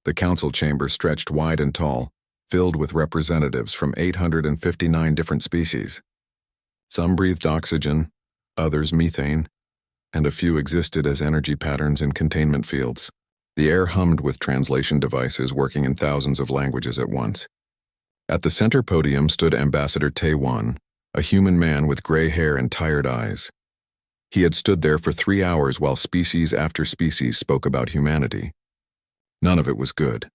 The council chamber stretched wide and tall, filled with representatives from 859 different species. Some breathed oxygen, others methane, and a few existed as energy patterns in containment fields. The air hummed with translation devices working in thousands of languages at once. At the center podium stood Ambassador Taiwan, a human man with gray hair and tired eyes. He had stood there for 3 hours while species after species spoke about humanity. None of it was good.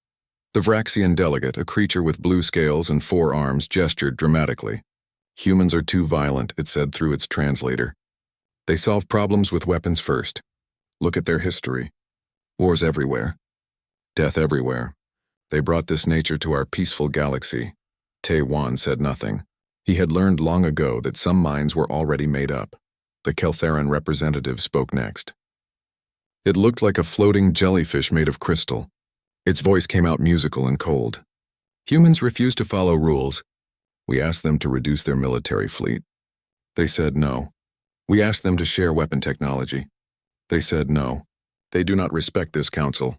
The Vraxian delegate, a creature with blue scales and 4 arms, gestured dramatically. Humans are too violent, it said through its translator. They solve problems with weapons first. Look at their history. Wars everywhere. Death everywhere. They brought this nature to our peaceful galaxy. Taiwan said nothing. He had learned long ago that some minds were already made up. The Keltheran representative spoke next. It looked like a floating jellyfish made of crystal. Its voice came out musical and cold. Humans refused to follow rules. We asked them to reduce their military fleet. They said no. We asked them to share weapon technology. They said no. They do not respect this council.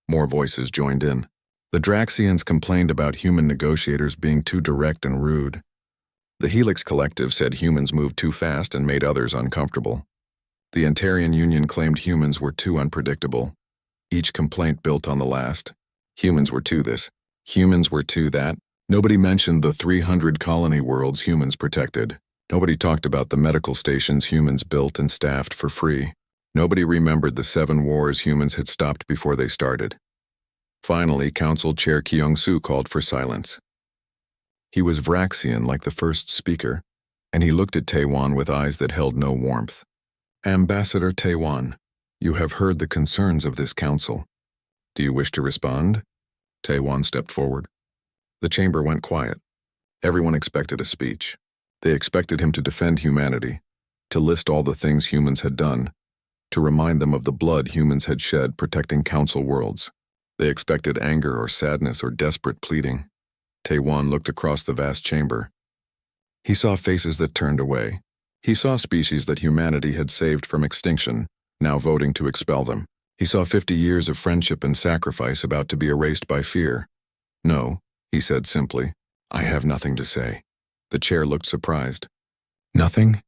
More voices joined in. The Draxians complained about human negotiators being too direct and rude. The Helix Collective said humans moved too fast and made others uncomfortable. The Antarian Union claimed humans were too unpredictable. Each complaint built on the last. Humans were too this. Humans were too that. Nobody mentioned the 300 colony worlds humans protected. Nobody talked about the medical stations humans built and staffed for free. Nobody remembered the 7 wars humans had stopped before they started. Finally, Council Chair Kyung-soo called for silence. He was Vraxian like the first speaker, and he looked at Taiwan with eyes that held no warmth. Ambassador Taiwan, you have heard the concerns of this council. Do you wish to respond? Taiwan stepped forward. The chamber went quiet. Everyone expected a speech. They expected him to defend humanity, to list all the things humans had done, to remind them of the blood humans had shed protecting council worlds. They expected anger or sadness or desperate pleading. Taiwan looked across the vast chamber. He saw faces that turned away. He saw species that humanity had saved from extinction, now voting to expel them. He saw 50 years of friendship and sacrifice about to be erased by fear. No, he said simply, I have nothing to say. The chair looked surprised. Nothing?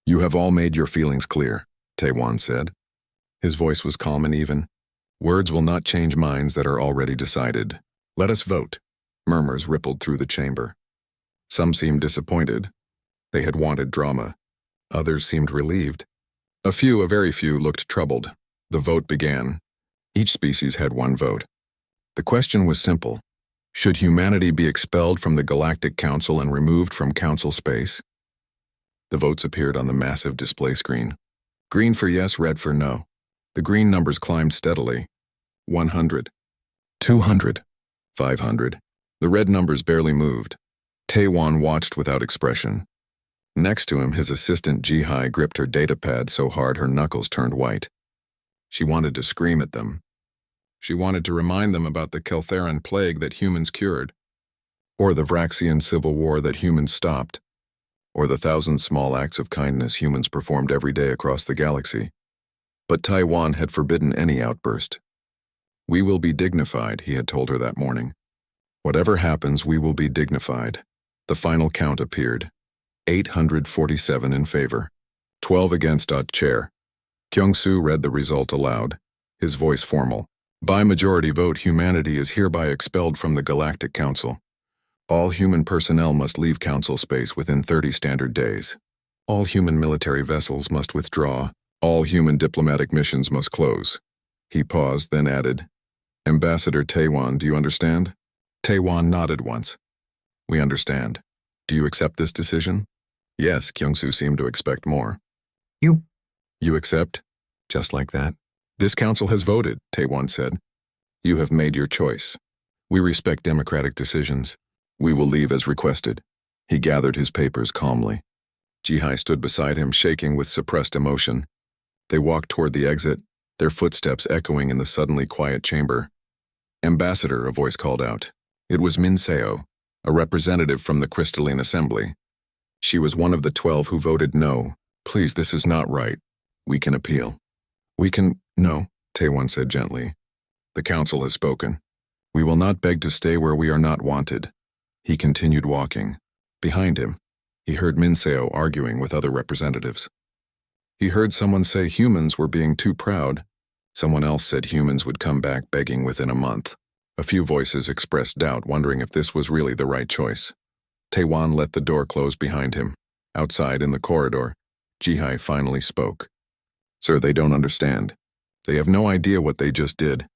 You have all made your feelings clear, Taiwan said. His voice was calm and even. Words will not change minds that are already decided. Let us vote. Murmurs rippled through the chamber. Some seemed disappointed. They had wanted drama. Others seemed relieved. A very few, looked troubled. The vote began. Each species had 1 vote. The question was simple. Should humanity be expelled from the Galactic Council and removed from Council space? The votes appeared on the massive display screen. Green for yes, red for no. The green numbers climbed steadily. 100. 200. 500. The red numbers barely moved. Taiwan watched without expression. Next to him, his assistant Jihai gripped her datapad so hard her knuckles turned white. She wanted to scream at them. She wanted to remind them about the Keltheran plague that humans cured, or the Vraxian civil war that humans stopped, or the 1,000 small acts of kindness humans performed every day across the galaxy. But Taiwan had forbidden any outburst. We will be dignified, he had told her that morning. Whatever happens, we will be dignified. The final count appeared. 847 in favor. 12 against. Chair. Kyung-soo read the result aloud, his voice formal. By majority vote, humanity is hereby expelled from the Galactic Council. All human personnel must leave Council space within 30 standard days. All human military vessels must withdraw. All human diplomatic missions must close. He paused, then added, Ambassador Taiwan, do you understand? Taiwan nodded once. We understand. Do you accept this decision? Yes, Kyung-soo seemed to expect more. You accept? Just like that? This council has voted, Taiwan said. You have made your choice. We respect democratic decisions. We will leave as requested. He gathered his papers calmly. Jihai stood beside him, shaking with suppressed emotion. They walked toward the exit, their footsteps echoing in the suddenly quiet chamber. Ambassador, a voice called out. It was Min Seo, a representative from the Crystalline Assembly. She was one of the 12 who voted no. Please, this is not right. We can appeal. No, Taiwan said gently. The council has spoken. We will not beg to stay where we are not wanted. He continued walking. Behind him, he heard Minseo arguing with other representatives. He heard someone say humans were being too proud. Someone else said humans would come back begging within a month. A few voices expressed doubt, wondering if this was really the right choice. Taewon let the door close behind him. Outside in the corridor, Jihai finally spoke. Sir, they don't understand. They have no idea what they just did.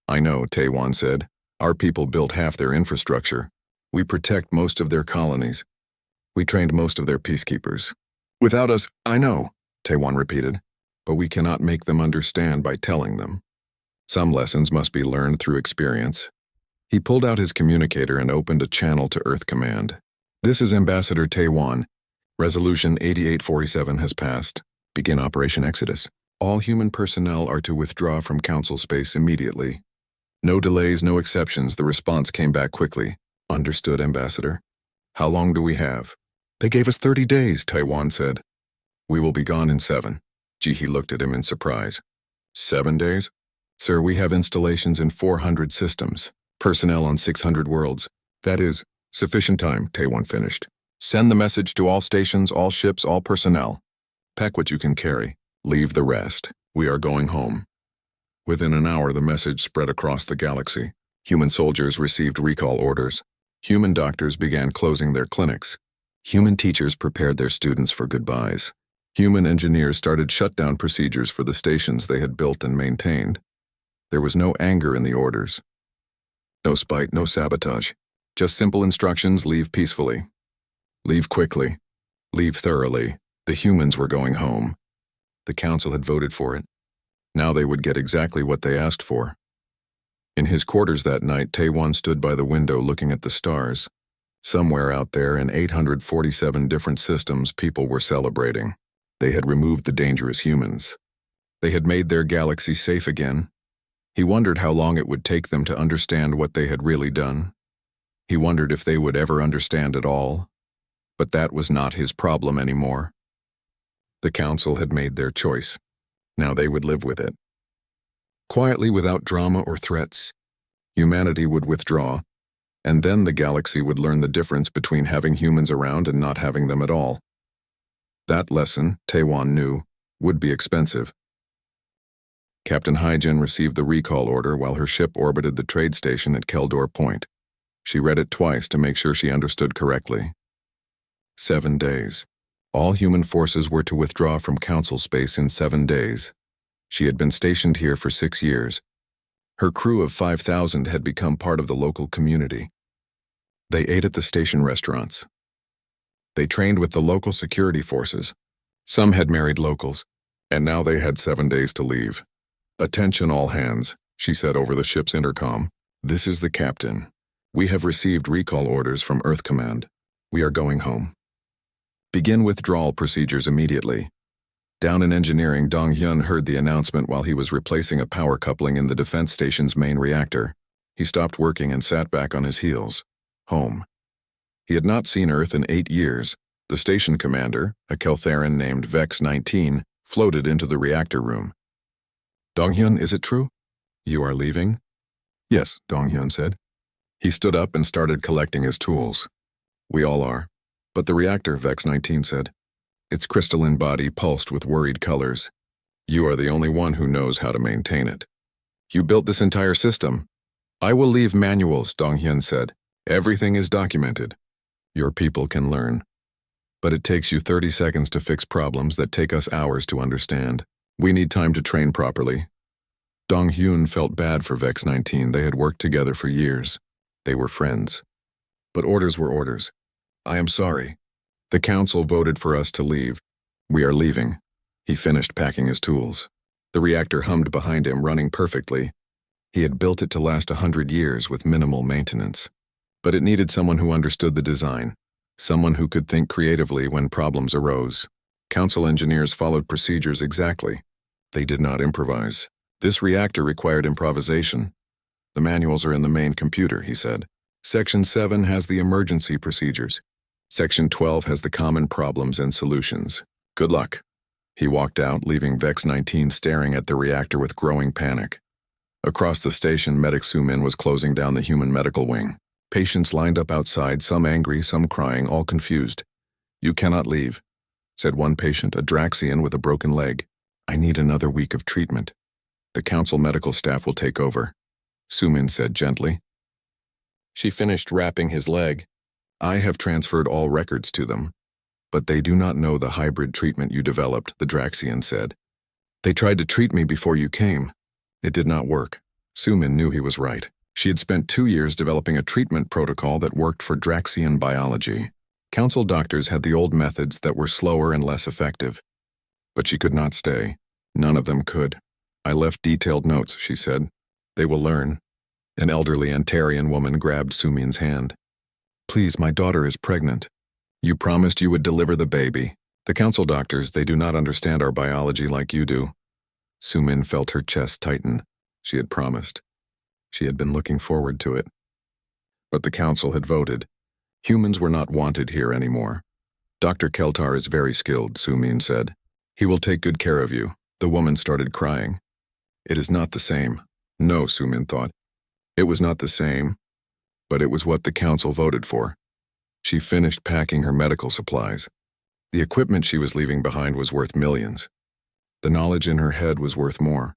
I know, Taewon said. Our people built half their infrastructure. We protect most of their colonies. We trained most of their peacekeepers. Without us, I know, Taewon repeated, but we cannot make them understand by telling them. Some lessons must be learned through experience. He pulled out his communicator and opened a channel to Earth Command. This is Ambassador Taewon. Resolution 8847 has passed. Begin Operation Exodus. All human personnel are to withdraw from Council space immediately. No delays, no exceptions. The response came back quickly. Understood, Ambassador. How long do we have? They gave us 30 days, Taewon said. We will be gone in 7. Jihi looked at him in surprise. 7 days? Sir, we have installations in 400 systems. Personnel on 600 worlds. That is sufficient time, Taewon finished. Send the message to all stations, all ships, all personnel. Pack what you can carry. Leave the rest. We are going home. Within an hour, the message spread across the galaxy. Human soldiers received recall orders. Human doctors began closing their clinics. Human teachers prepared their students for goodbyes. Human engineers started shutdown procedures for the stations they had built and maintained. There was no anger in the orders. No spite, no sabotage. Just simple instructions: leave peacefully. Leave quickly. Leave thoroughly. The humans were going home. The council had voted for it. Now they would get exactly what they asked for. In his quarters that night, Taewon stood by the window looking at the stars. Somewhere out there in 847 different systems, people were celebrating. They had removed the dangerous humans. They had made their galaxy safe again. He wondered how long it would take them to understand what they had really done. He wondered if they would ever understand at all. But that was not his problem anymore. The council had made their choice. Now they would live with it. Quietly, without drama or threats, humanity would withdraw, and then the galaxy would learn the difference between having humans around and not having them at all. That lesson, Taewon knew, would be expensive. Captain Hyjin received the recall order while her ship orbited the trade station at Keldor Point. She read it twice to make sure she understood correctly. 7 days. All human forces were to withdraw from Council space in 7 days. She had been stationed here for 6 years. Her crew of 5,000 had become part of the local community. They ate at the station restaurants. They trained with the local security forces. Some had married locals, and now they had 7 days to leave. Attention all hands, she said over the ship's intercom. This is the captain. We have received recall orders from Earth Command. We are going home. Begin withdrawal procedures immediately. Down in engineering, Dong-hyun heard the announcement while he was replacing a power coupling in the defense station's main reactor. He stopped working and sat back on his heels. Home. He had not seen Earth in 8 years. The station commander, a Keltheran named Vex-19, floated into the reactor room. Dong-hyun, is it true? You are leaving? Yes, Dong-hyun said. He stood up and started collecting his tools. We all are. But the reactor, Vex-19 said. Its crystalline body pulsed with worried colors. You are the only one who knows how to maintain it. You built this entire system. I will leave manuals, Dong-hyun said. Everything is documented. Your people can learn. But it takes you 30 seconds to fix problems that take us hours to understand. We need time to train properly. Dong-hyun felt bad for Vex-19. They had worked together for years. They were friends. But orders were orders. I am sorry. The council voted for us to leave. We are leaving. He finished packing his tools. The reactor hummed behind him, running perfectly. He had built it to last 100 years with minimal maintenance. But it needed someone who understood the design, someone who could think creatively when problems arose. Council engineers followed procedures exactly. They did not improvise. This reactor required improvisation. The manuals are in the main computer, he said. Section 7 has the emergency procedures. Section 12 has the common problems and solutions. Good luck. He walked out, leaving Vex-19 staring at the reactor with growing panic. Across the station, Medic Sumin was closing down the human medical wing. Patients lined up outside, some angry, some crying, all confused. "You cannot leave," said one patient, a Draxian with a broken leg. "I need another week of treatment. The council medical staff will take over," Sumin said gently. She finished wrapping his leg. "I have transferred all records to them. But they do not know the hybrid treatment you developed," the Draxian said. "They tried to treat me before you came. It did not work." Sumin knew he was right. She had spent 2 years developing a treatment protocol that worked for Draxian biology. Council doctors had the old methods that were slower and less effective. But she could not stay. None of them could. "I left detailed notes," she said. "They will learn." An elderly Antarian woman grabbed Sumin's hand. "Please, my daughter is pregnant. You promised you would deliver the baby. The council doctors, they do not understand our biology like you do." Sumin felt her chest tighten. She had promised. She had been looking forward to it. But the council had voted. Humans were not wanted here anymore. "Dr. Keltar is very skilled," Sumin said. "He will take good care of you." The woman started crying. "It is not the same." No, Sumin thought. It was not the same, but it was what the council voted for. She finished packing her medical supplies. The equipment she was leaving behind was worth millions. The knowledge in her head was worth more.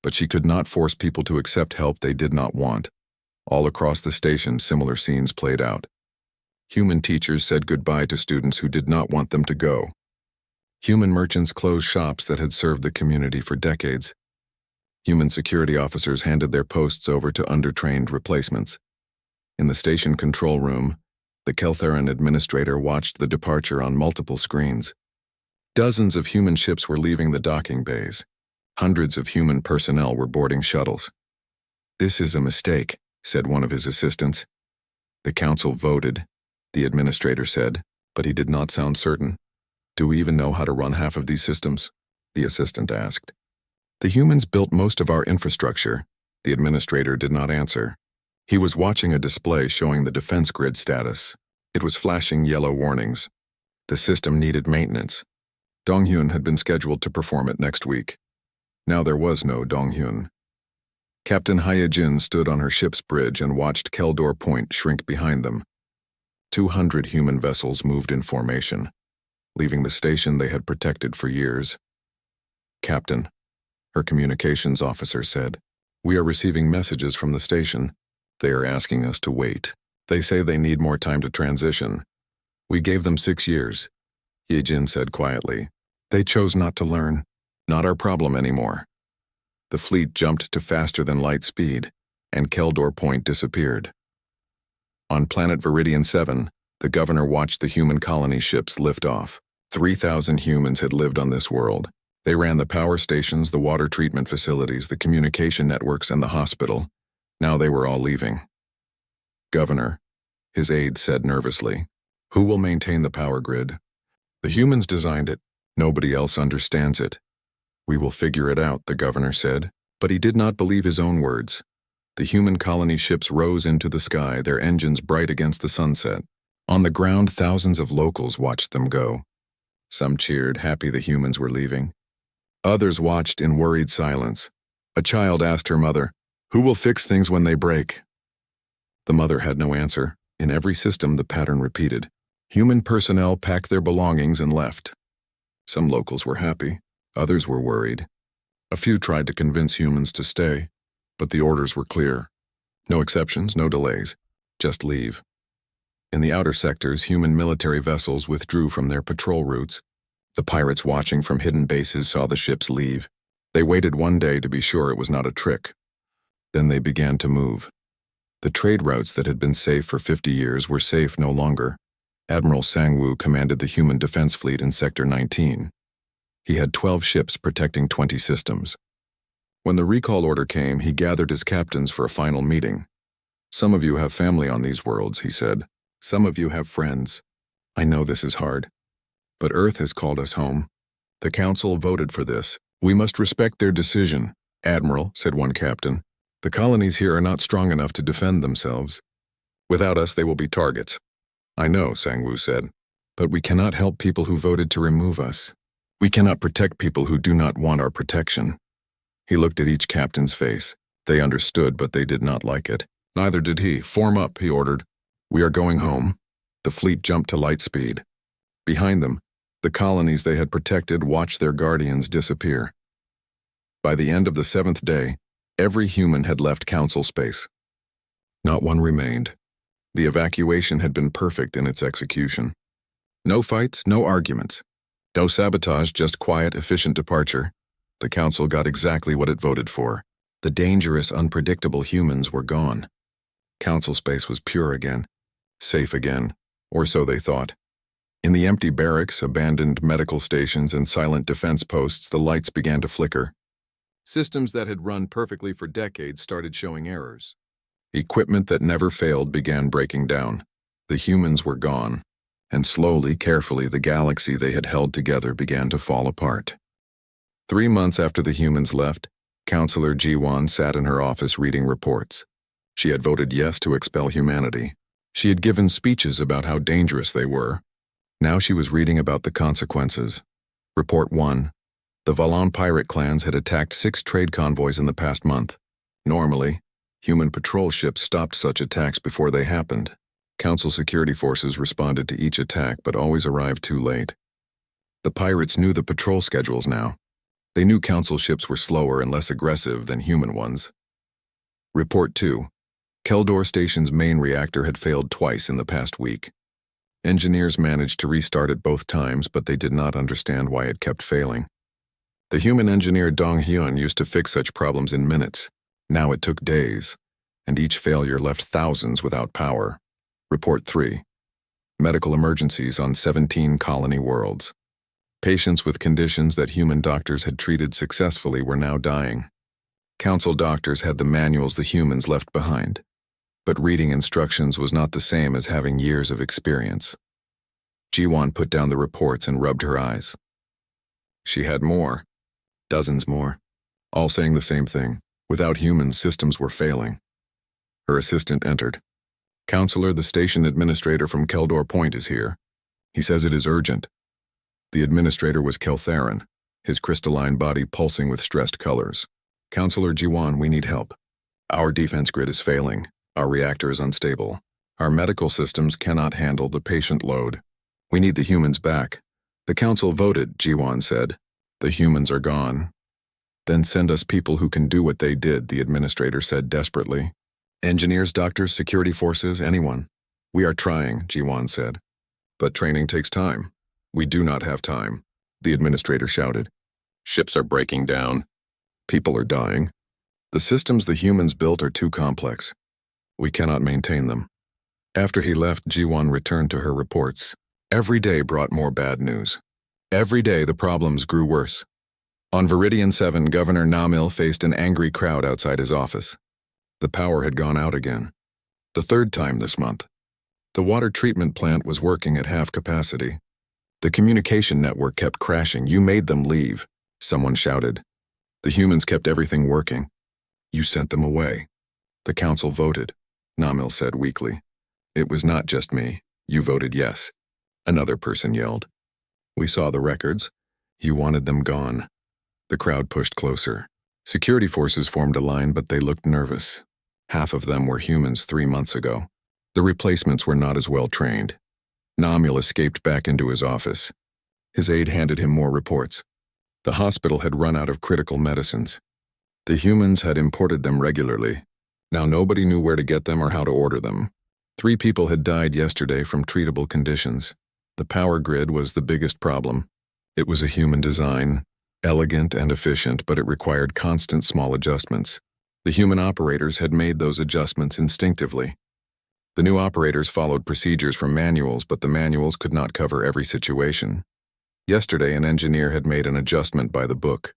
But she could not force people to accept help they did not want. All across the station, similar scenes played out. Human teachers said goodbye to students who did not want them to go. Human merchants closed shops that had served the community for decades. Human security officers handed their posts over to undertrained replacements. In the station control room, the Keltheran administrator watched the departure on multiple screens. Dozens of human ships were leaving the docking bays. Hundreds of human personnel were boarding shuttles. "This is a mistake," said one of his assistants. "The council voted," the administrator said, but he did not sound certain. "Do we even know how to run half of these systems?" the assistant asked. "The humans built most of our infrastructure," the administrator did not answer. He was watching a display showing the defense grid status. It was flashing yellow warnings. The system needed maintenance. Donghyun had been scheduled to perform it next week. Now there was no Donghyun. Captain Hyejin stood on her ship's bridge and watched Keldor Point shrink behind them. 200 human vessels moved in formation, leaving the station they had protected for years. "Captain," her communications officer said, "we are receiving messages from the station. They are asking us to wait. They say they need more time to transition. We gave them 6 years. Hyejin said quietly. "They chose not to learn. Not our problem anymore." The fleet jumped to faster-than-light speed, and Keldor Point disappeared. On planet Viridian 7, the governor watched the human colony ships lift off. 3,000 humans had lived on this world. They ran the power stations, the water treatment facilities, the communication networks, and the hospital. Now they were all leaving. "Governor," his aide said nervously, "who will maintain the power grid? The humans designed it. Nobody else understands it." "We will figure it out," the governor said, but he did not believe his own words. The human colony ships rose into the sky, their engines bright against the sunset. On the ground, thousands of locals watched them go. Some cheered, happy the humans were leaving. Others watched in worried silence. A child asked her mother, "Who will fix things when they break?" The mother had no answer. In every system, the pattern repeated. Human personnel packed their belongings and left. Some locals were happy. Others were worried. A few tried to convince humans to stay, but the orders were clear. No exceptions, no delays. Just leave. In the outer sectors, human military vessels withdrew from their patrol routes. The pirates watching from hidden bases saw the ships leave. They waited one day to be sure it was not a trick. Then they began to move. The trade routes that had been safe for 50 years were safe no longer. Admiral Sangwoo commanded the human defense fleet in Sector 19. He had 12 ships protecting 20 systems. When the recall order came, he gathered his captains for a final meeting. "Some of you have family on these worlds," he said. "Some of you have friends. I know this is hard. But Earth has called us home. The Council voted for this. We must respect their decision." "Admiral," said one captain, "the colonies here are not strong enough to defend themselves. Without us, they will be targets." "I know," Sangwoo said, "but we cannot help people who voted to remove us. We cannot protect people who do not want our protection." He looked at each captain's face. They understood, but they did not like it. Neither did he. Form up, he ordered. We are going home. The fleet jumped to light speed. Behind them, the colonies they had protected watched their guardians disappear. By the end of the 7th day, every human had left Council space. Not one remained. The evacuation had been perfect in its execution. No fights, no arguments. No sabotage, just quiet, efficient departure. The Council got exactly what it voted for. The dangerous, unpredictable humans were gone. Council space was pure again. Safe again, or so they thought. In the empty barracks, abandoned medical stations, and silent defense posts, the lights began to flicker. Systems that had run perfectly for decades started showing errors. Equipment that never failed began breaking down. The humans were gone, and slowly, carefully, the galaxy they had held together began to fall apart. 3 months after the humans left, Counselor Ji-won sat in her office reading reports. She had voted yes to expel humanity. She had given speeches about how dangerous they were. Now she was reading about the consequences. Report 1. The Valon pirate clans had attacked 6 trade convoys in the past month. Normally, human patrol ships stopped such attacks before they happened. Council security forces responded to each attack but always arrived too late. The pirates knew the patrol schedules now. They knew Council ships were slower and less aggressive than human ones. Report 2. Keldor Station's main reactor had failed twice in the past week. Engineers managed to restart it both times, but they did not understand why it kept failing. The human engineer Dong Hyun used to fix such problems in minutes. Now it took days, and each failure left thousands without power. Report 3. Medical emergencies on 17 colony worlds. Patients with conditions that human doctors had treated successfully were now dying. Council doctors had the manuals the humans left behind, but reading instructions was not the same as having years of experience. Ji-won put down the reports and rubbed her eyes. She had more. Dozens more. All saying the same thing. Without humans, systems were failing. Her assistant entered. Counselor, the station administrator from Keldor Point is here. He says it is urgent. The administrator was Keltharin, his crystalline body pulsing with stressed colors. Counselor Ji-won, we need help. Our defense grid is failing. Our reactor is unstable. Our medical systems cannot handle the patient load. We need the humans back. The council voted, Ji-won said. The humans are gone. Then send us people who can do what they did, the administrator said desperately. Engineers, doctors, security forces, anyone. We are trying, Ji-won said. But training takes time. We do not have time, the administrator shouted. Ships are breaking down. People are dying. The systems the humans built are too complex. We cannot maintain them. After he left, Ji-won returned to her reports. Every day brought more bad news. Every day the problems grew worse. On Viridian 7, Governor Namil faced an angry crowd outside his office. The power had gone out again. The 3rd time this month. The water treatment plant was working at half capacity. The communication network kept crashing. You made them leave, someone shouted. The humans kept everything working. You sent them away. The council voted, Namil said weakly. It was not just me. You voted yes. Another person yelled. We saw the records. You wanted them gone. The crowd pushed closer. Security forces formed a line, but they looked nervous. Half of them were humans 3 months ago. The replacements were not as well trained. Namil escaped back into his office. His aide handed him more reports. The hospital had run out of critical medicines. The humans had imported them regularly. Now nobody knew where to get them or how to order them. 3 people had died yesterday from treatable conditions. The power grid was the biggest problem. It was a human design, elegant and efficient, but it required constant small adjustments. The human operators had made those adjustments instinctively. The new operators followed procedures from manuals, but the manuals could not cover every situation. Yesterday, an engineer had made an adjustment by the book.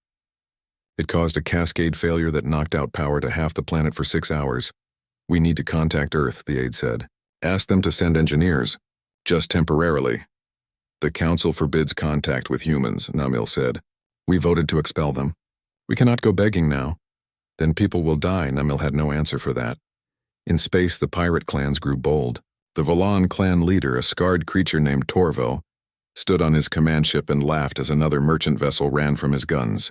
It caused a cascade failure that knocked out power to half the planet for 6 hours. We need to contact Earth, the aide said. Ask them to send engineers. Just temporarily. The council forbids contact with humans, Namil said. We voted to expel them. We cannot go begging now. Then people will die. Namil had no answer for that. In space, the pirate clans grew bold. The Valon clan leader, a scarred creature named Torvo, stood on his command ship and laughed as another merchant vessel ran from his guns.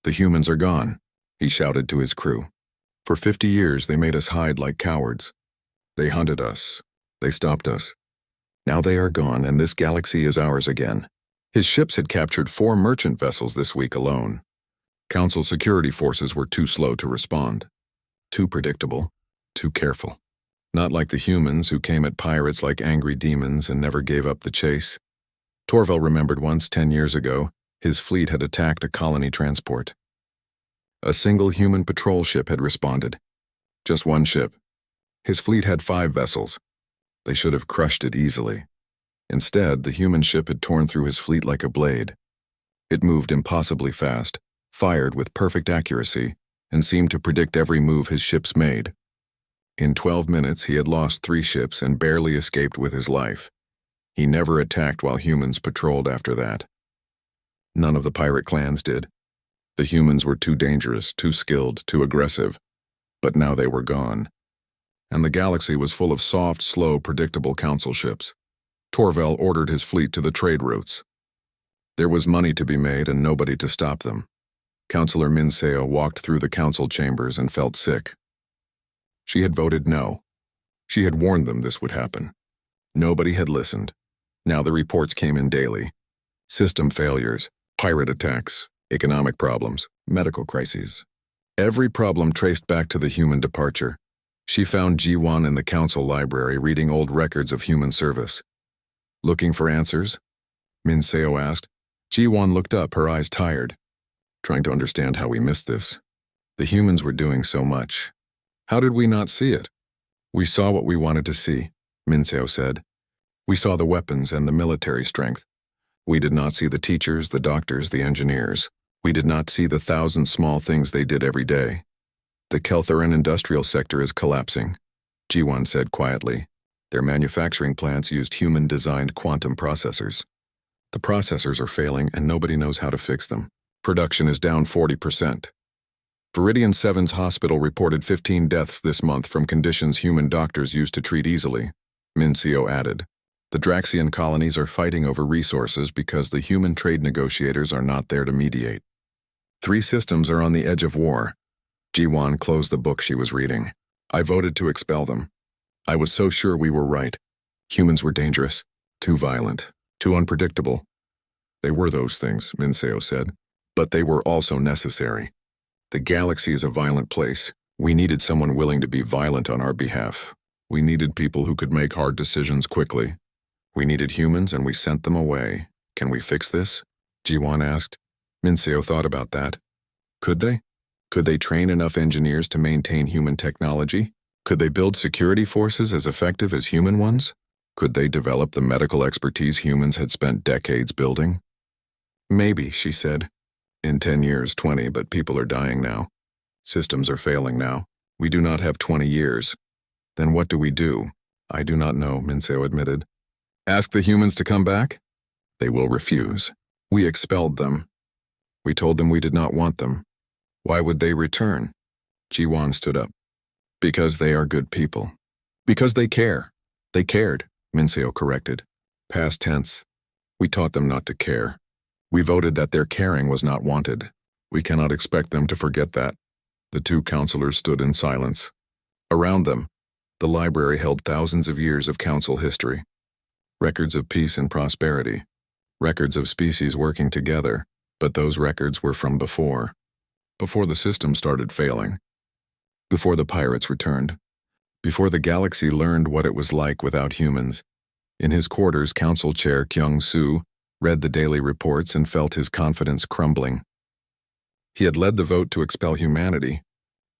The humans are gone, he shouted to his crew. For 50 years, they made us hide like cowards. They hunted us. They stopped us. Now they are gone, and this galaxy is ours again. His ships had captured 4 merchant vessels this week alone. Council security forces were too slow to respond. Too predictable. Too careful. Not like the humans who came at pirates like angry demons and never gave up the chase. Torval remembered once, 10 years ago, his fleet had attacked a colony transport. A single human patrol ship had responded. Just one ship. His fleet had 5 vessels. They should have crushed it easily. Instead, the human ship had torn through his fleet like a blade. It moved impossibly fast, fired with perfect accuracy, and seemed to predict every move his ships made. In 12 minutes, he had lost 3 ships and barely escaped with his life. He never attacked while humans patrolled after that. None of the pirate clans did. The humans were too dangerous, too skilled, too aggressive. But now they were gone. And the galaxy was full of soft, slow, predictable council ships. Torval ordered his fleet to the trade routes. There was money to be made and nobody to stop them. Councillor Minseo walked through the council chambers and felt sick. She had voted no. She had warned them this would happen. Nobody had listened. Now the reports came in daily. System failures, pirate attacks, economic problems, medical crises. Every problem traced back to the human departure. She found Ji-won in the council library reading old records of human service. Looking for answers? Minseo asked. Ji-won looked up, her eyes tired. Trying to understand how we missed this. The humans were doing so much. How did we not see it? We saw what we wanted to see, Minseo said. We saw the weapons and the military strength. We did not see the teachers, the doctors, the engineers. We did not see the 1,000 small things they did every day. The Keltheran industrial sector is collapsing, Ji-won said quietly. Their manufacturing plants used human-designed quantum processors. The processors are failing and nobody knows how to fix them. Production is down 40%. Viridian 7's hospital reported 15 deaths this month from conditions human doctors used to treat easily, Minseo added. The Draxian colonies are fighting over resources because the human trade negotiators are not there to mediate. 3 systems are on the edge of war. Ji-won closed the book she was reading. I voted to expel them. I was so sure we were right. Humans were dangerous, too violent, too unpredictable. They were those things, Minseo said, but they were also necessary. The galaxy is a violent place. We needed someone willing to be violent on our behalf. We needed people who could make hard decisions quickly. We needed humans and we sent them away. Can we fix this? Ji-won asked. Minseo thought about that. Could they? Could they train enough engineers to maintain human technology? Could they build security forces as effective as human ones? Could they develop the medical expertise humans had spent decades building? Maybe, she said. In 10 years, 20, but people are dying now. Systems are failing now. We do not have 20 years. Then what do we do? I do not know, Minseo admitted. Ask the humans to come back? They will refuse. We expelled them. We told them we did not want them. Why would they return? Ji-won stood up. Because they are good people. Because they care. They cared, Minseo corrected. Past tense. We taught them not to care. We voted that their caring was not wanted. We cannot expect them to forget that. The 2 counselors stood in silence. Around them, the library held thousands of years of council history. Records of peace and prosperity. Records of species working together, but those records were from before. Before the system started failing. Before the pirates returned. Before the galaxy learned what it was like without humans. In his quarters, Council Chair Kyung-soo read the daily reports and felt his confidence crumbling. He had led the vote to expel humanity.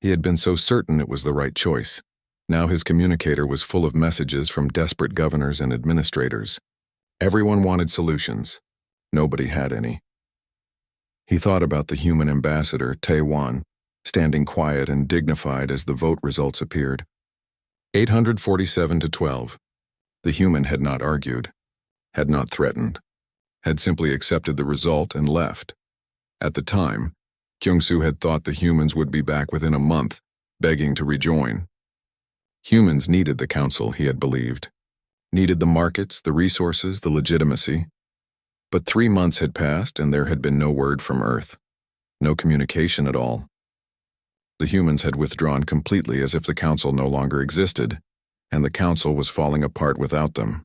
He had been so certain it was the right choice. Now his communicator was full of messages from desperate governors and administrators. Everyone wanted solutions. Nobody had any. He thought about the human ambassador, Tae-won, standing quiet and dignified as the vote results appeared. 847 to 12. The human had not argued, had not threatened, had simply accepted the result and left. At the time, Kyung-soo had thought the humans would be back within a month, begging to rejoin. Humans needed the council, he had believed. Needed the markets, the resources, the legitimacy. But 3 months had passed and there had been no word from Earth. No communication at all. The humans had withdrawn completely as if the council no longer existed, and the council was falling apart without them.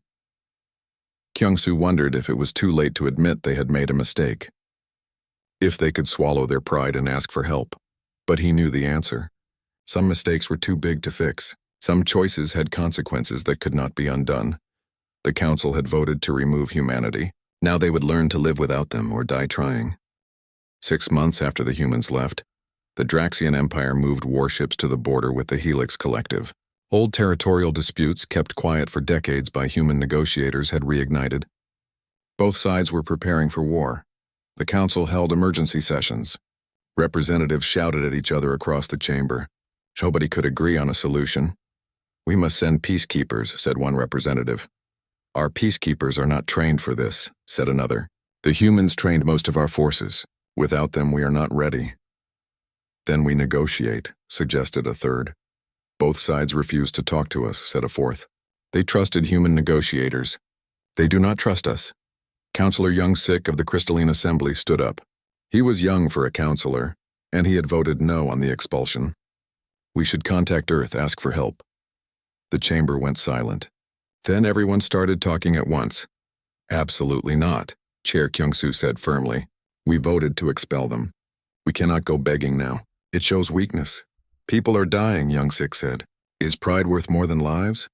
Kyung-soo wondered if it was too late to admit they had made a mistake. If they could swallow their pride and ask for help. But he knew the answer. Some mistakes were too big to fix. Some choices had consequences that could not be undone. The council had voted to remove humanity. Now they would learn to live without them or die trying. 6 months after the humans left, the Draxian Empire moved warships to the border with the Helix Collective. Old territorial disputes kept quiet for decades by human negotiators had reignited. Both sides were preparing for war. The council held emergency sessions. Representatives shouted at each other across the chamber. Nobody could agree on a solution. "We must send peacekeepers," said one representative. "Our peacekeepers are not trained for this," said another. "The humans trained most of our forces. Without them, we are not ready." "Then we negotiate," suggested a third. "Both sides refuse to talk to us," said a fourth. They trusted human negotiators. "They do not trust us." Councillor Young-sik of the Crystalline Assembly stood up. He was young for a councillor, and he had voted no on the expulsion. "We should contact Earth, ask for help." The chamber went silent. Then everyone started talking at once. "Absolutely not," Chair Kyung-soo said firmly. "We voted to expel them. We cannot go begging now. It shows weakness." "People are dying," Young-sik said. "Is pride worth more than lives?"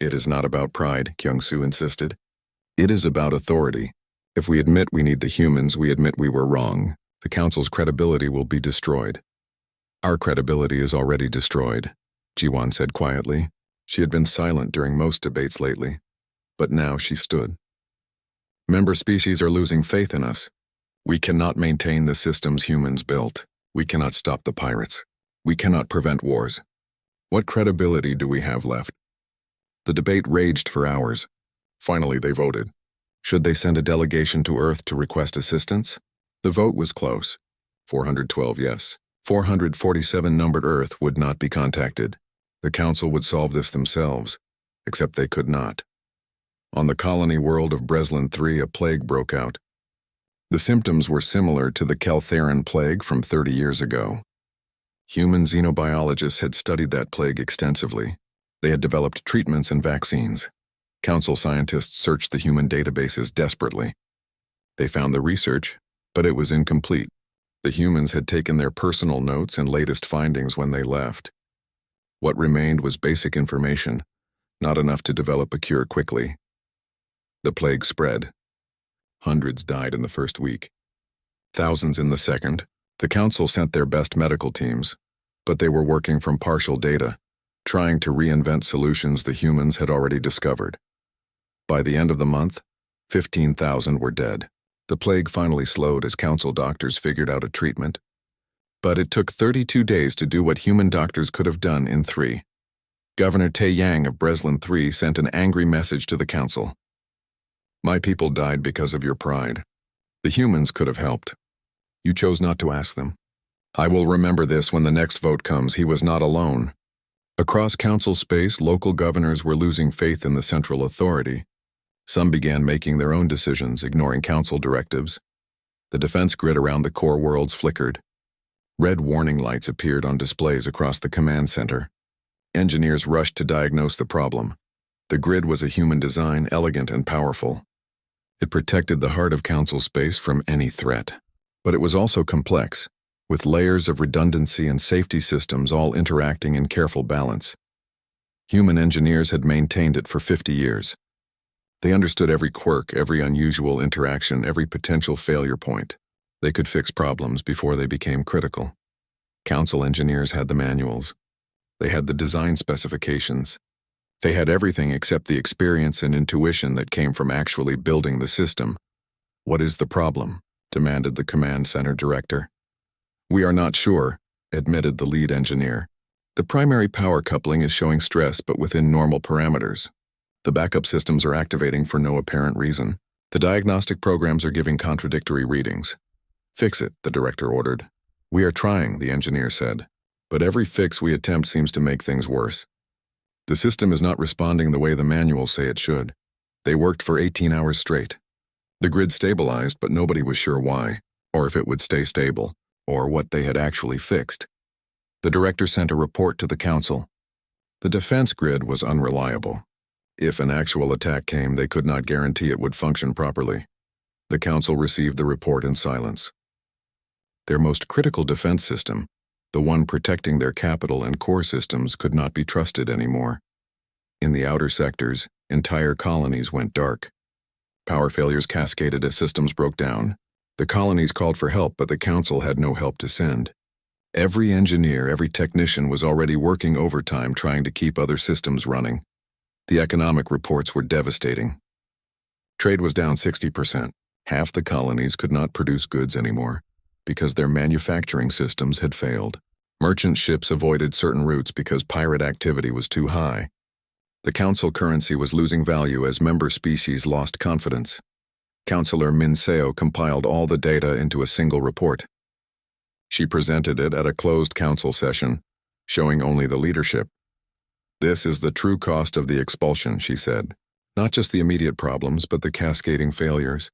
"It is not about pride," Kyung-soo insisted. "It is about authority. If we admit we need the humans, we admit we were wrong. The Council's credibility will be destroyed." "Our credibility is already destroyed," Ji-won said quietly. She had been silent during most debates lately, but now she stood. "Member species are losing faith in us. We cannot maintain the systems humans built. We cannot stop the pirates. We cannot prevent wars. What credibility do we have left?" The debate raged for hours. Finally, they voted. Should they send a delegation to Earth to request assistance? The vote was close. 412 yes. 447 numbered Earth would not be contacted. The Council would solve this themselves, except they could not. On the colony world of Breslin 3, a plague broke out. The symptoms were similar to the Keltheran plague from 30 years ago. Human xenobiologists had studied that plague extensively. They had developed treatments and vaccines. Council scientists searched the human databases desperately. They found the research, but it was incomplete. The humans had taken their personal notes and latest findings when they left. What remained was basic information, not enough to develop a cure quickly. The plague spread. Hundreds died in the first week. Thousands in the second. The Council sent their best medical teams, but they were working from partial data, trying to reinvent solutions the humans had already discovered. By the end of the month, 15,000 were dead. The plague finally slowed as Council doctors figured out a treatment. But it took 32 days to do what human doctors could have done in 3. Governor Tae Yang of Breslin 3 sent an angry message to the Council. "My people died because of your pride. The humans could have helped. You chose not to ask them. I will remember this when the next vote comes. He was not alone." Across Council space, local governors were losing faith in the central authority. Some began making their own decisions, ignoring Council directives. The defense grid around the core worlds flickered. Red warning lights appeared on displays across the command center. Engineers rushed to diagnose the problem. The grid was a human design, elegant and powerful. It protected the heart of Council space from any threat. But it was also complex, with layers of redundancy and safety systems all interacting in careful balance. Human engineers had maintained it for 50 years. They understood every quirk, every unusual interaction, every potential failure point. They could fix problems before they became critical. Council engineers had the manuals. They had the design specifications. They had everything except the experience and intuition that came from actually building the system. "What is the problem?" demanded the command center director. "We are not sure," admitted the lead engineer. "The primary power coupling is showing stress but within normal parameters. The backup systems are activating for no apparent reason. The diagnostic programs are giving contradictory readings." "Fix it," the director ordered. "We are trying," the engineer said. "But every fix we attempt seems to make things worse. The system is not responding the way the manuals say it should. They worked for 18 hours straight. The grid stabilized, but nobody was sure why, or if it would stay stable, or what they had actually fixed." The director sent a report to the council. The defense grid was unreliable. If an actual attack came, they could not guarantee it would function properly. The council received the report in silence. Their most critical defense system, the one protecting their capital and core systems, could not be trusted anymore. In the outer sectors, entire colonies went dark. Power failures cascaded as systems broke down. The colonies called for help, but the council had no help to send. Every engineer, every technician was already working overtime trying to keep other systems running. The economic reports were devastating. Trade was down 60%. Half the colonies could not produce goods anymore because their manufacturing systems had failed. Merchant ships avoided certain routes because pirate activity was too high. The council currency was losing value as member species lost confidence. Councillor Min Seo compiled all the data into a single report. She presented it at a closed council session, showing only the leadership. "This is the true cost of the expulsion," she said. "Not just the immediate problems, but the cascading failures.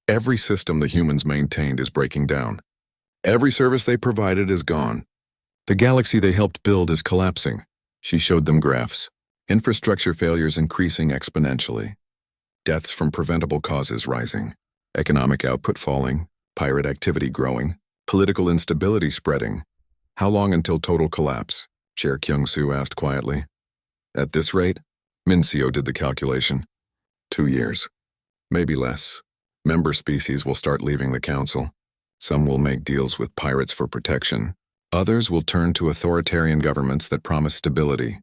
Every system the humans maintained is breaking down. Every service they provided is gone. The galaxy they helped build is collapsing." She showed them graphs. Infrastructure failures increasing exponentially. Deaths from preventable causes rising. Economic output falling. Pirate activity growing. Political instability spreading. "How long until total collapse?" Chair Kyung-soo asked quietly. "At this rate?" Min Seo did the calculation. 2 years. Maybe less. Member species will start leaving the council. Some will make deals with pirates for protection. Others will turn to authoritarian governments that promise stability.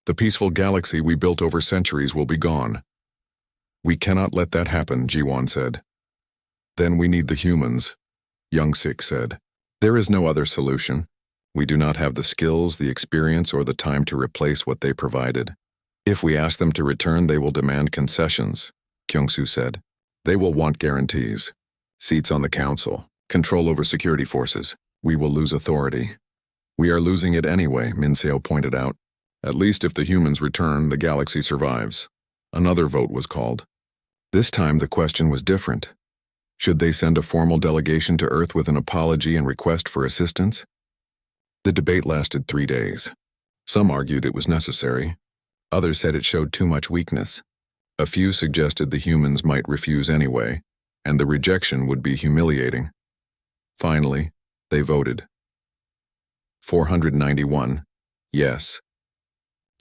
The peaceful galaxy we built over centuries will be gone. "We cannot let that happen," Ji-won said. "Then we need the humans," Young-sik said. "There is no other solution. We do not have the skills, the experience, or the time to replace what they provided. If we ask them to return, they will demand concessions," Kyung-soo said. "They will want guarantees. Seats on the council, control over security forces. We will lose authority." "We are losing it anyway," Min Seo pointed out. "At least if the humans return, the galaxy survives." Another vote was called. This time the question was different. Should they send a formal delegation to Earth with an apology and request for assistance? The debate lasted 3 days. Some argued it was necessary. Others said it showed too much weakness. A few suggested the humans might refuse anyway, and the rejection would be humiliating. Finally, they voted. 491, yes.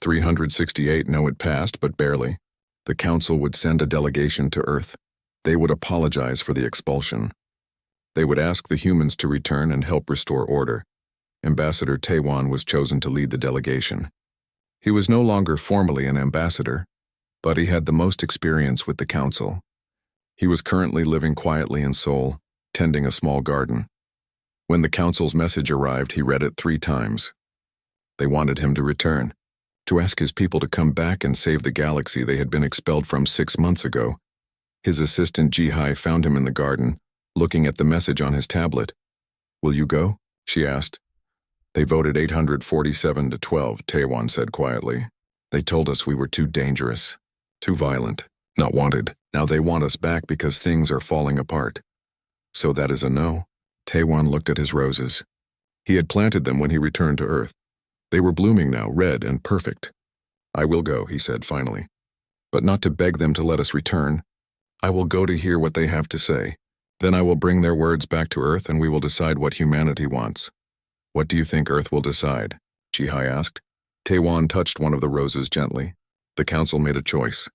368 no, it passed, but barely. The council would send a delegation to Earth. They would apologize for the expulsion. They would ask the humans to return and help restore order. Ambassador Taewon was chosen to lead the delegation. He was no longer formally an ambassador, but he had the most experience with the council. He was currently living quietly in Seoul, tending a small garden. When the council's message arrived, he read it 3 times. They wanted him to return, to ask his people to come back and save the galaxy they had been expelled from 6 months ago. His assistant Ji-hai found him in the garden, looking at the message on his tablet. "Will you go?" she asked. "They voted 847 to 12, Taewon said quietly. "They told us we were too dangerous, too violent, not wanted. Now they want us back because things are falling apart." "So that is a no?" Taewon looked at his roses. He had planted them when he returned to Earth. They were blooming now, red and perfect. "I will go," he said finally. "But not to beg them to let us return. I will go to hear what they have to say. Then I will bring their words back to Earth and we will decide what humanity wants." "What do you think Earth will decide?" Ji-hai asked. Taewon touched one of the roses gently. "The council made a choice.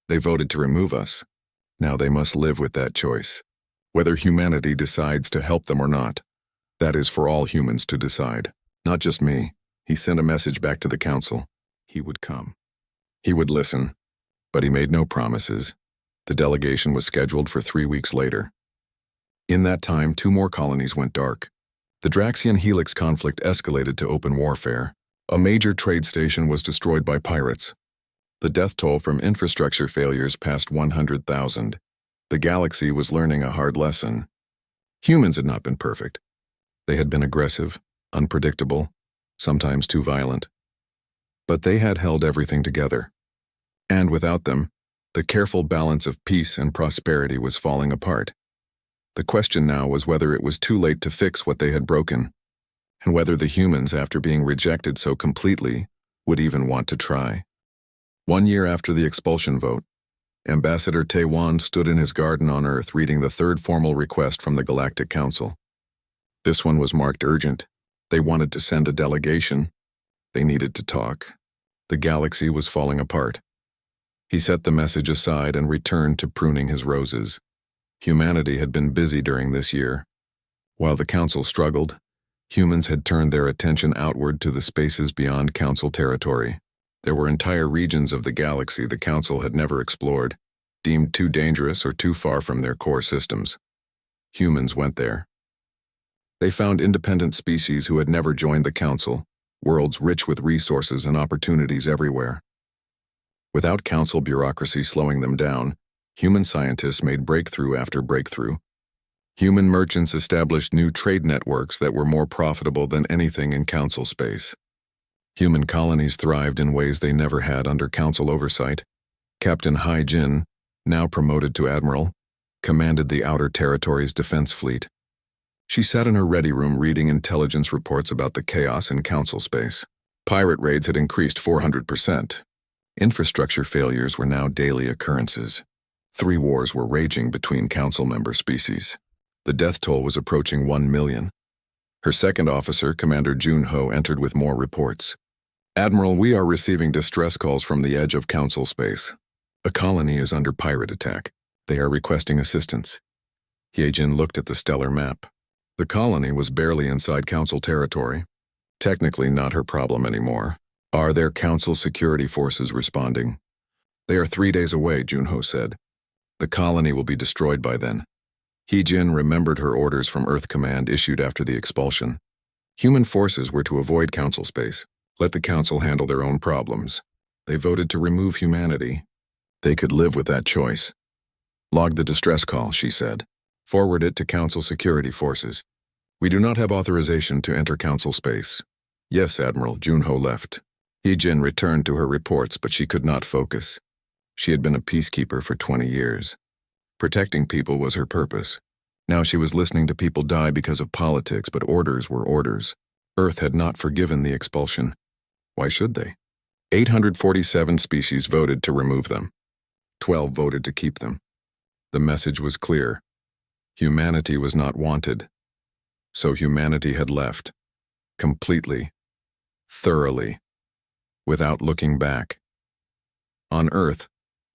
They voted to remove us. Now they must live with that choice. Whether humanity decides to help them or not, that is for all humans to decide. Not just me." He sent a message back to the council. He would come. He would listen. But he made no promises. The delegation was scheduled for 3 weeks later. In that time, 2 more colonies went dark. The Draxian Helix conflict escalated to open warfare. A major trade station was destroyed by pirates. The death toll from infrastructure failures passed 100,000. The galaxy was learning a hard lesson. Humans had not been perfect. They had been aggressive, unpredictable, sometimes too violent. But they had held everything together. And without them, the careful balance of peace and prosperity was falling apart. The question now was whether it was too late to fix what they had broken. and whether the humans, after being rejected so completely, would even want to try. 1 year after the expulsion vote, Ambassador Taiwan stood in his garden on Earth reading the third formal request from the Galactic Council. This one was marked urgent. They wanted to send a delegation. They needed to talk. The galaxy was falling apart. He set the message aside and returned to pruning his roses. Humanity had been busy during this year. While the Council struggled, humans had turned their attention outward to the spaces beyond Council territory. There were entire regions of the galaxy the Council had never explored, deemed too dangerous or too far from their core systems. Humans went there. They found independent species who had never joined the Council, worlds rich with resources and opportunities everywhere. Without Council bureaucracy slowing them down, human scientists made breakthrough after breakthrough. Human merchants established new trade networks that were more profitable than anything in Council space. Human colonies thrived in ways they never had under Council oversight. Captain Hai Jin, now promoted to Admiral, commanded the Outer Territories Defense Fleet. She sat in her ready room reading intelligence reports about the chaos in Council space. Pirate raids had increased 400%. Infrastructure failures were now daily occurrences. 3 wars were raging between Council member species. The death toll was approaching 1 million. Her second officer, Commander Junho, entered with more reports. Admiral, we are receiving distress calls from the edge of Council space. A colony is under pirate attack. They are requesting assistance. Hyejin looked at the stellar map. The colony was barely inside Council territory. Technically not her problem anymore. Are their Council security forces responding? They are 3 days away, Junho said. The colony will be destroyed by then. Hyejin remembered her orders from Earth Command issued after the expulsion. Human forces were to avoid Council space. Let the Council handle their own problems. They voted to remove humanity. They could live with that choice. Log the distress call, she said. Forward it to Council security forces. We do not have authorization to enter Council space. Yes, Admiral, Junho left. Hyejin returned to her reports, but she could not focus. She had been a peacekeeper for 20 years. Protecting people was her purpose. Now she was listening to people die because of politics, but orders were orders. Earth had not forgiven the expulsion. Why should they? 847 species voted to remove them. 12 voted to keep them. The message was clear. Humanity was not wanted. So humanity had left. Completely. Thoroughly. Without looking back. On Earth,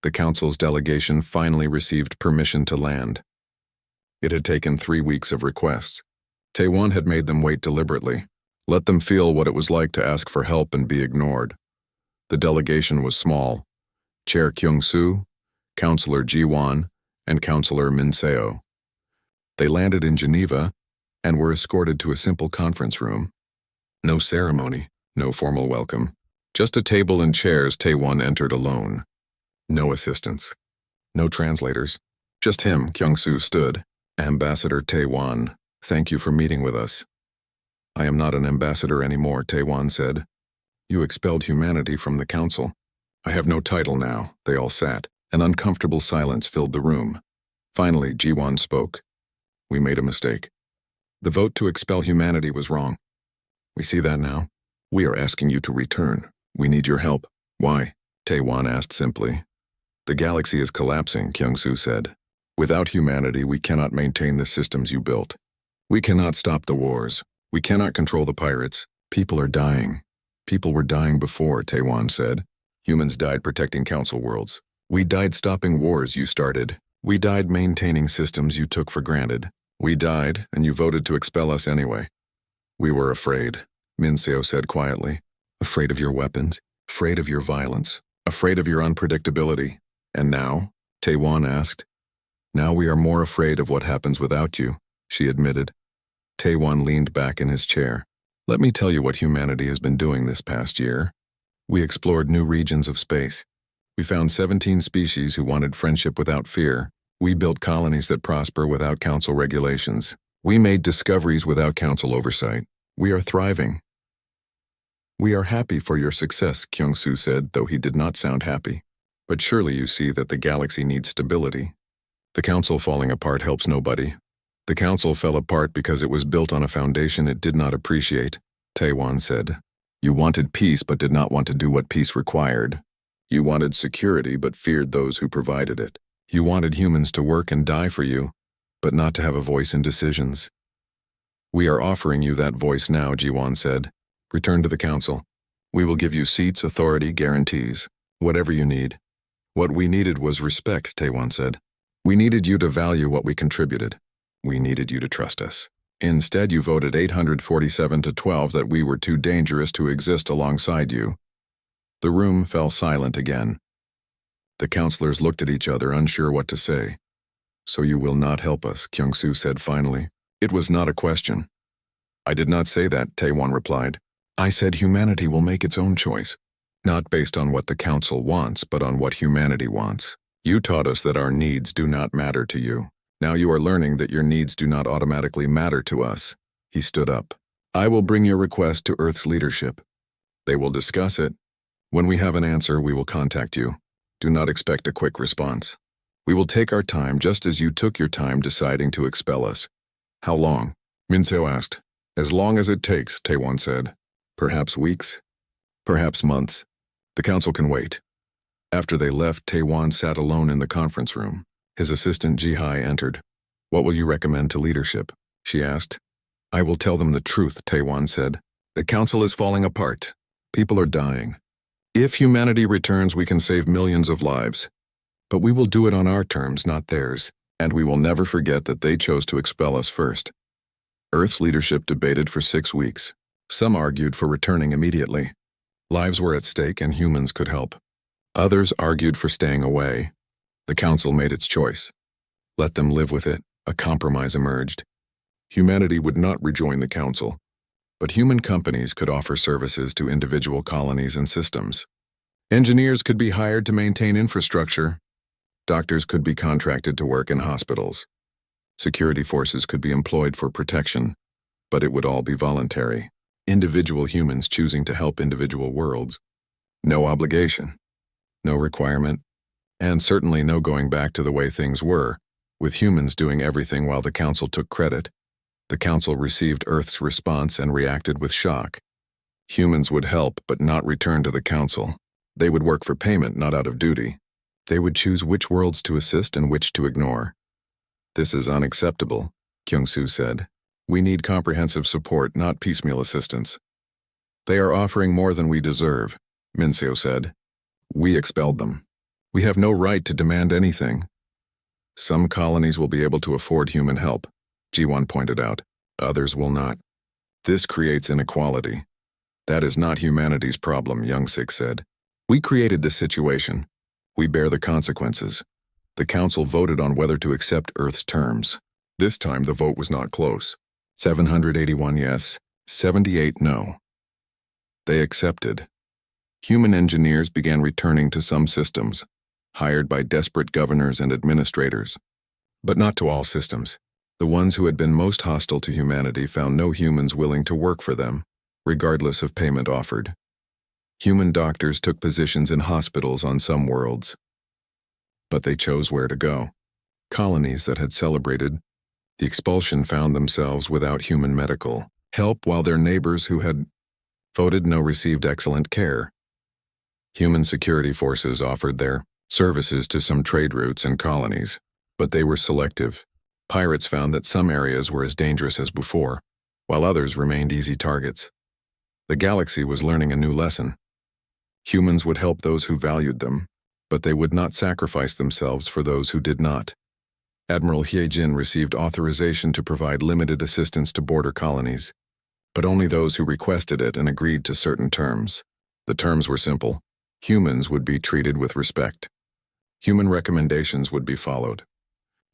the Council's delegation finally received permission to land. It had taken 3 weeks of requests. Taiwan had made them wait deliberately. Let them feel what it was like to ask for help and be ignored. The delegation was small. Chair Kyung-soo, Councillor Ji-won, and Councillor Min-seo. They landed in Geneva and were escorted to a simple conference room. No ceremony, no formal welcome. Just a table and chairs. Taiwan entered alone. No assistants. No translators. Just him. Kyung-soo stood. Ambassador Taiwan, thank you for meeting with us. I am not an ambassador anymore, Taiwan said. You expelled humanity from the Council. I have no title now. They all sat. An uncomfortable silence filled the room. Finally, Ji-won spoke. We made a mistake. The vote to expel humanity was wrong. We see that now. We are asking you to return. We need your help. Why? Taiwan asked simply. The galaxy is collapsing, Kyung-soo said. Without humanity, we cannot maintain the systems you built. We cannot stop the wars. We cannot control the pirates. People are dying. People were dying before, Taiwan said. Humans died protecting Council worlds. We died stopping wars you started. We died maintaining systems you took for granted. We died, and you voted to expel us anyway. We were afraid, Min-seo said quietly. Afraid of your weapons, afraid of your violence, afraid of your unpredictability. And now? Taiwan asked. Now we are more afraid of what happens without you, she admitted. Taiwan leaned back in his chair. Let me tell you what humanity has been doing this past year. We explored new regions of space. We found 17 species who wanted friendship without fear. We built colonies that prosper without Council regulations. We made discoveries without Council oversight. We are thriving. We are happy for your success, Kyung-soo said, though he did not sound happy. But surely you see that the galaxy needs stability. The Council falling apart helps nobody. The council fell apart because it was built on a foundation it did not appreciate, Taewon said. You wanted peace but did not want to do what peace required. You wanted security but feared those who provided it. You wanted humans to work and die for you, but not to have a voice in decisions. We are offering you that voice now, Jiwon said. Return to the council. We will give you seats, authority, guarantees, whatever you need. What we needed was respect, Taewon said. We needed you to value what we contributed. We needed you to trust us. Instead, you voted 847 to 12 that we were too dangerous to exist alongside you. The room fell silent again. The counselors looked at each other, unsure what to say. So you will not help us, Kyung-soo said finally. It was not a question. I did not say that, Taewon replied. I said humanity will make its own choice, not based on what the council wants, but on what humanity wants. You taught us that our needs do not matter to you. Now you are learning that your needs do not automatically matter to us. He stood up. I will bring your request to Earth's leadership. They will discuss it. When we have an answer, we will contact you. Do not expect a quick response. We will take our time just as you took your time deciding to expel us. How long? Minseo asked. As long as it takes, Taewon said. Perhaps weeks? Perhaps months. The council can wait. After they left, Taewon sat alone in the conference room. His assistant Ji-hai entered. What will you recommend to leadership? She asked. I will tell them the truth, Taewon said. The council is falling apart. People are dying. If humanity returns, we can save millions of lives. But we will do it on our terms, not theirs, and we will never forget that they chose to expel us first. Earth's leadership debated for 6 weeks. Some argued for returning immediately. Lives were at stake and humans could help. Others argued for staying away. The council made its choice. Let them live with it. A compromise emerged. Humanity would not rejoin the council, but human companies could offer services to individual colonies and systems. Engineers could be hired to maintain infrastructure. Doctors could be contracted to work in hospitals. Security forces could be employed for protection, but it would all be voluntary. Individual humans choosing to help individual worlds. No obligation, no requirement, and certainly no going back to the way things were, with humans doing everything while the council took credit. The council received Earth's response and reacted with shock. Humans would help but not return to the council. They would work for payment, not out of duty. They would choose which worlds to assist and which to ignore. This is unacceptable, Kyung-soo said. We need comprehensive support, not piecemeal assistance. They are offering more than we deserve, Minseo said. We expelled them. We have no right to demand anything. Some colonies will be able to afford human help, Ji-won pointed out. Others will not. This creates inequality. That is not humanity's problem, Young-sik said. We created this situation. We bear the consequences. The council voted on whether to accept Earth's terms. This time the vote was not close. 781 yes, 78 no. They accepted. Human engineers began returning to some systems, hired by desperate governors and administrators. But not to all systems. The ones who had been most hostile to humanity found no humans willing to work for them, regardless of payment offered. Human doctors took positions in hospitals on some worlds. But they chose where to go. Colonies that had celebrated the expulsion found themselves without human medical help, while their neighbors who had voted no received excellent care. Human security forces offered their services to some trade routes and colonies, but they were selective. Pirates found that some areas were as dangerous as before, while others remained easy targets. The galaxy was learning a new lesson. Humans would help those who valued them, but they would not sacrifice themselves for those who did not. Admiral Hyejin received authorization to provide limited assistance to border colonies, but only those who requested it and agreed to certain terms. The terms were simple. Humans would be treated with respect. Human recommendations would be followed.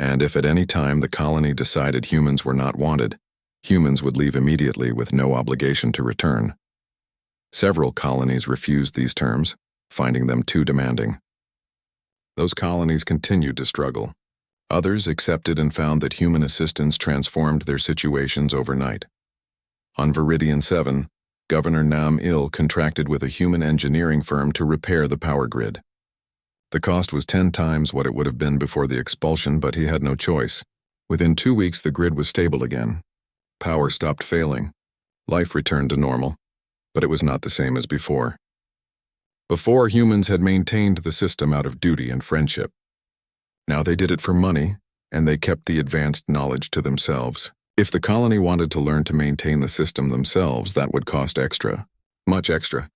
And if at any time the colony decided humans were not wanted, humans would leave immediately with no obligation to return. Several colonies refused these terms, finding them too demanding. Those colonies continued to struggle. Others accepted and found that human assistance transformed their situations overnight. On Viridian 7, Governor Nam-il contracted with a human engineering firm to repair the power grid. The cost was 10 times what it would have been before the expulsion, but he had no choice. Within 2 weeks, the grid was stable again. Power stopped failing. Life returned to normal, but it was not the same as before. Before, humans had maintained the system out of duty and friendship. Now they did it for money, and they kept the advanced knowledge to themselves. If the colony wanted to learn to maintain the system themselves, that would cost extra. Much extra.